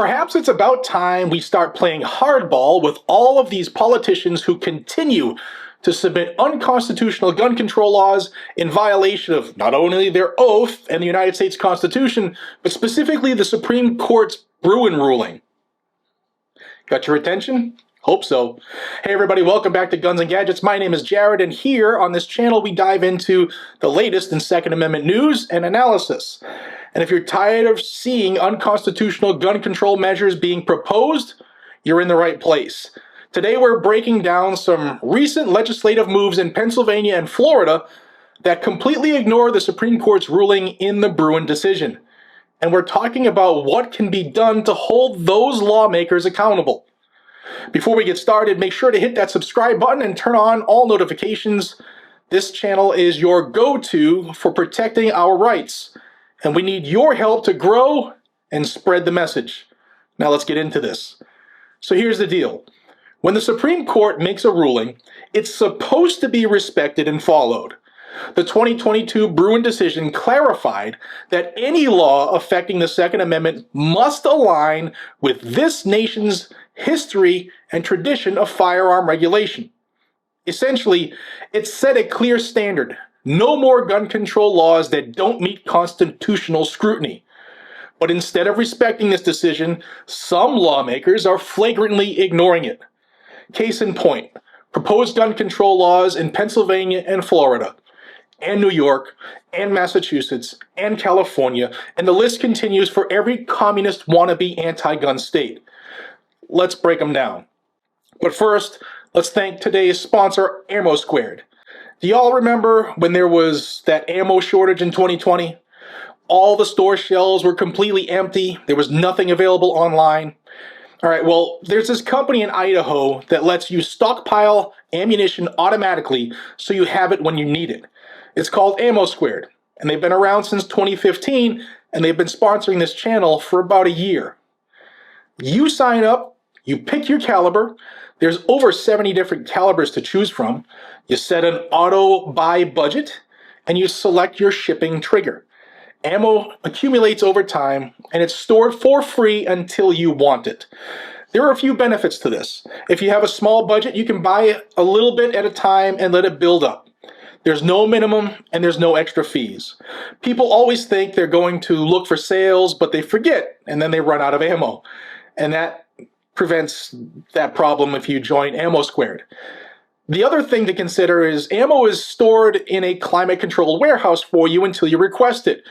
Perhaps it's about time we start playing hardball with all of these politicians who continue to submit unconstitutional gun control laws in violation of not only their oath and the United States Constitution, but specifically the Supreme Court's Bruen ruling. Got your attention? Hope so. Hey everybody, welcome back to Guns and Gadgets. My name is Jared, and here on this channel we dive into the latest in Second Amendment news and analysis. And if you're tired of seeing unconstitutional gun control measures being proposed, you're in the right place. Today we're breaking down some recent legislative moves in Pennsylvania and Florida that completely ignore the Supreme Court's ruling in the Bruen decision. And we're talking about what can be done to hold those lawmakers accountable. Before we get started, make sure to hit that subscribe button and turn on all notifications. This channel is your go-to for protecting our rights, and we need your help to grow and spread the message. Now let's get into this. So here's the deal. When the Supreme Court makes a ruling, it's supposed to be respected and followed. The 2022 Bruen decision clarified that any law affecting the Second Amendment must align with this nation's history and tradition of firearm regulation. Essentially, it set a clear standard. No more gun control laws that don't meet constitutional scrutiny. But instead of respecting this decision, some lawmakers are flagrantly ignoring it. Case in point, proposed gun control laws in Pennsylvania and Florida, and New York, and Massachusetts, and California, and the list continues for every communist wannabe anti-gun state. Let's break them down. But first, let's thank today's sponsor, Ammo Squared. Do y'all remember when there was that ammo shortage in 2020? All the store shelves were completely empty. There was nothing available online. All right, well, there's this company in Idaho that lets you stockpile ammunition automatically so you have it when you need it. It's called Ammo Squared, and they've been around since 2015, and they've been sponsoring this channel for about a year. You sign up, you pick your caliber. There's over 70 different calibers to choose from. You set an auto buy budget, and you select your shipping trigger. Ammo accumulates over time, and it's stored for free until you want it. There are a few benefits to this. If you have a small budget, you can buy a little bit at a time and let it build up. There's no minimum, and there's no extra fees. People always think they're going to look for sales, but they forget, and then they run out of ammo. And that prevents that problem if you join Ammo Squared. The other thing to consider is ammo is stored in a climate-controlled warehouse for you until you request it.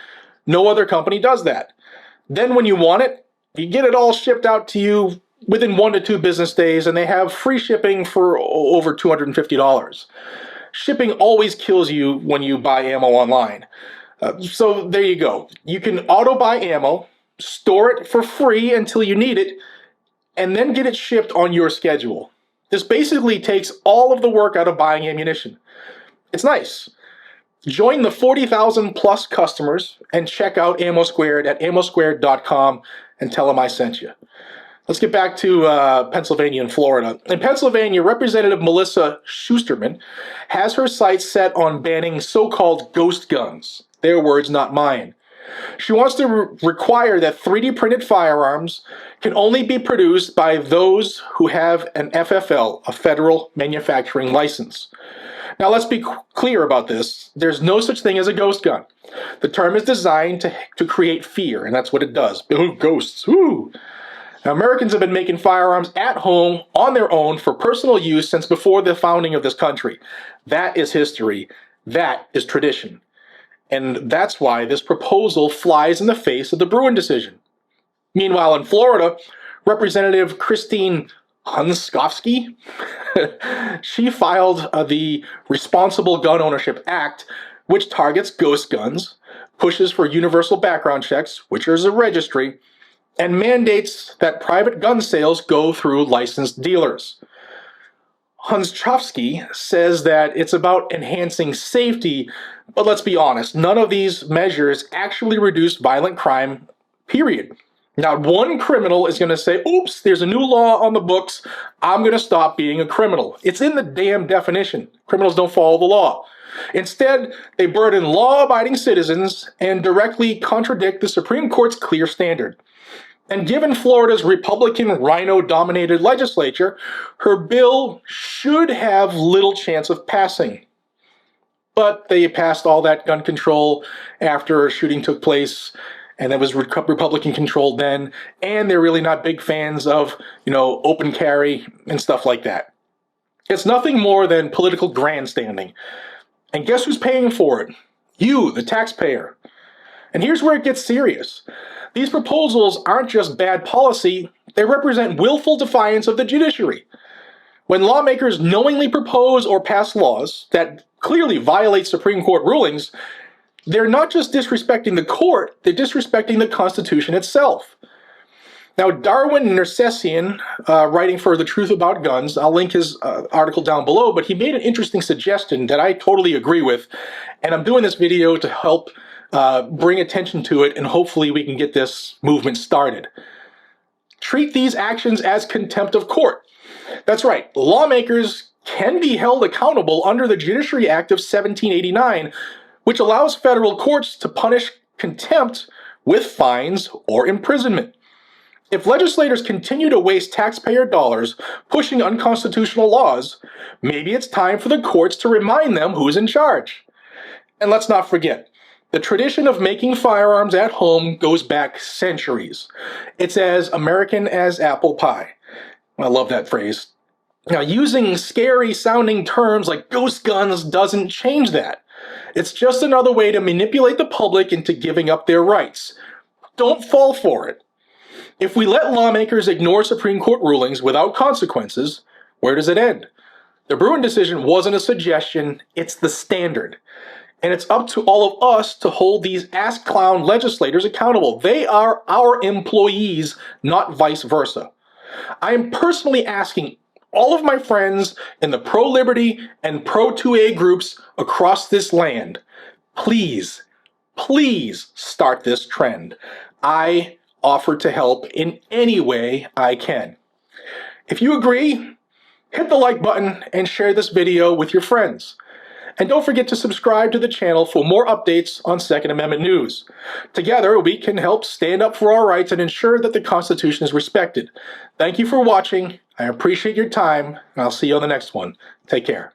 No other company does that. Then when you want it, you get it all shipped out to you within 1 to 2 business days, and they have free shipping for over $250. Shipping always kills you when you buy ammo online. So there you go. You can auto buy ammo, store it for free until you need it, and then get it shipped on your schedule. This basically takes all of the work out of buying ammunition. It's nice. Join the 40,000 plus customers and check out Ammo Squared at ammosquared.com and tell them I sent you. Let's get back to Pennsylvania and Florida. In Pennsylvania, Representative Melissa Schusterman has her sights set on banning so-called ghost guns. Their words, not mine. She wants to require that 3D printed firearms can only be produced by those who have an FFL, a federal manufacturing license. Now let's be clear about this. There's no such thing as a ghost gun. The term is designed to create fear, and that's what it does. Ooh, ghosts, ooh. Now, Americans have been making firearms at home on their own for personal use since before the founding of this country. That is history. That is tradition. And that's why this proposal flies in the face of the Bruen decision. Meanwhile, in Florida, Representative Christine Hunskowski, she filed the Responsible Gun Ownership Act, which targets ghost guns, pushes for universal background checks, which is a registry, and mandates that private gun sales go through licensed dealers. Hunskowski says that it's about enhancing safety, but let's be honest, none of these measures actually reduce violent crime, period. Not one criminal is going to say, oops, there's a new law on the books, I'm going to stop being a criminal. It's in the damn definition. Criminals don't follow the law. Instead, they burden law-abiding citizens and directly contradict the Supreme Court's clear standard. And given Florida's Republican rhino-dominated legislature, her bill should have little chance of passing. But they passed all that gun control after a shooting took place, and it was Republican controlled then, and they're really not big fans of, open carry and stuff like that. It's nothing more than political grandstanding. And guess who's paying for it? You, the taxpayer. And here's where it gets serious. These proposals aren't just bad policy, they represent willful defiance of the judiciary. When lawmakers knowingly propose or pass laws that clearly violate Supreme Court rulings, they're not just disrespecting the court, they're disrespecting the Constitution itself. Now, Darwin Nercessian, writing for The Truth About Guns, I'll link his article down below, but he made an interesting suggestion that I totally agree with, and I'm doing this video to help bring attention to it, and hopefully we can get this movement started. Treat these actions as contempt of court. That's right, lawmakers can be held accountable under the Judiciary Act of 1789, which allows federal courts to punish contempt with fines or imprisonment. If legislators continue to waste taxpayer dollars pushing unconstitutional laws, maybe it's time for the courts to remind them who's in charge. And let's not forget, the tradition of making firearms at home goes back centuries. It's as American as apple pie. I love that phrase. Now, using scary-sounding terms like ghost guns doesn't change that. It's just another way to manipulate the public into giving up their rights. Don't fall for it. If we let lawmakers ignore Supreme Court rulings without consequences, where does it end? The Bruen decision wasn't a suggestion, it's the standard. And it's up to all of us to hold these ass-clown legislators accountable. They are our employees, not vice versa. I am personally asking all of my friends in the pro-liberty and pro-2A groups across this land, please, please start this trend. I offer to help in any way I can. If you agree, hit the like button and share this video with your friends. And don't forget to subscribe to the channel for more updates on Second Amendment news. Together, we can help stand up for our rights and ensure that the Constitution is respected. Thank you for watching. I appreciate your time, and I'll see you on the next one. Take care.